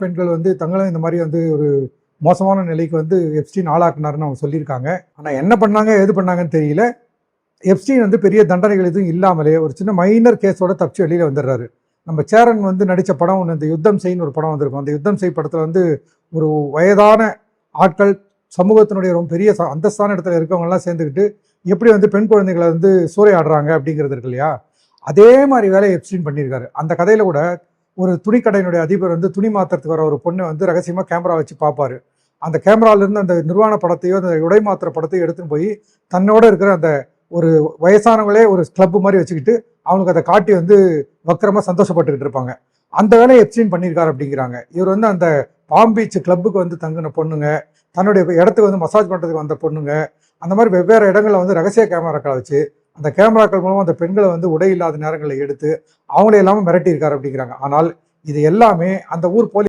பெண்கள் வந்து தங்களும் இந்த மாதிரி வந்து ஒரு மோசமான நிலைக்கு வந்து எப்ஸ்டீன் ஆளாக்குனாருன்னு அவங்க சொல்லியிருக்காங்க. ஆனால் என்ன பண்ணாங்க எது பண்ணாங்கன்னு தெரியல. எப்ஸ்டீன் வந்து பெரிய தண்டனைகள் எதுவும் இல்லாமலே ஒரு சின்ன மைனர் கேஸோட தப்பிச்சு வெளியில் வந்துடுறாரு. நம்ம சேரன் வந்து நடித்த படம் ஒன்று, இந்த யுத்தம் செய்ன்னு ஒரு படம் வந்திருக்கும். அந்த யுத்தம் செய் படத்தில் வந்து ஒரு வயதான ஆட்கள், சமூகத்தினுடைய ரொம்ப பெரிய அந்தஸ்தான இடத்துல இருக்கவங்கலாம் சேர்ந்துக்கிட்டு எப்படி வந்து பெண் குழந்தைகளை வந்து சூறையாடுறாங்க அப்படிங்கிறது இருக்கு இல்லையா, அதே மாதிரி வேலையை எப்ஸ்டீன் பண்ணியிருக்காரு. அந்த கதையில் கூட ஒரு துணிக்கடையினுடைய அதிபர் வந்து துணி மாத்திரத்துக்கு வர ஒரு பொண்ணை வந்து ரகசியமாக கேமரா வச்சு பார்ப்பாரு. அந்த கேமராவிலேருந்து அந்த நிர்வாண படத்தையோ அந்த உடை மாத்திர படத்தையோ எடுத்துன்னு போய் தன்னோட இருக்கிற அந்த ஒரு வயசானவங்களே ஒரு கிளப் மாதிரி வச்சுக்கிட்டு அவனுக்கு அதை காட்டி வந்து வக்கரமாக சந்தோஷப்பட்டுக்கிட்டு இருப்பாங்க. அந்த வேலையை எப்ஸ்டீன் பண்ணியிருக்காரு அப்படிங்கிறாங்க. இவர் வந்து அந்த பாம் பீச் கிளப்புக்கு வந்து தங்கின பொண்ணுங்க, தன்னுடைய இடத்துக்கு வந்து மசாஜ் பண்ணுறதுக்கு வந்த பொண்ணுங்க, அந்த மாதிரி வெவ்வேறு இடங்களில் வந்து ரகசிய கேமராக்களை வச்சு அந்த கேமராக்கள் மூலமாக அந்த பெண்களை வந்து உடை இல்லாத நேரங்களில் எடுத்து அவங்களே இல்லாமல் மிரட்டியிருக்காரு அப்படிங்கிறாங்க. ஆனால் இது எல்லாமே அந்த ஊர் போலீஸ்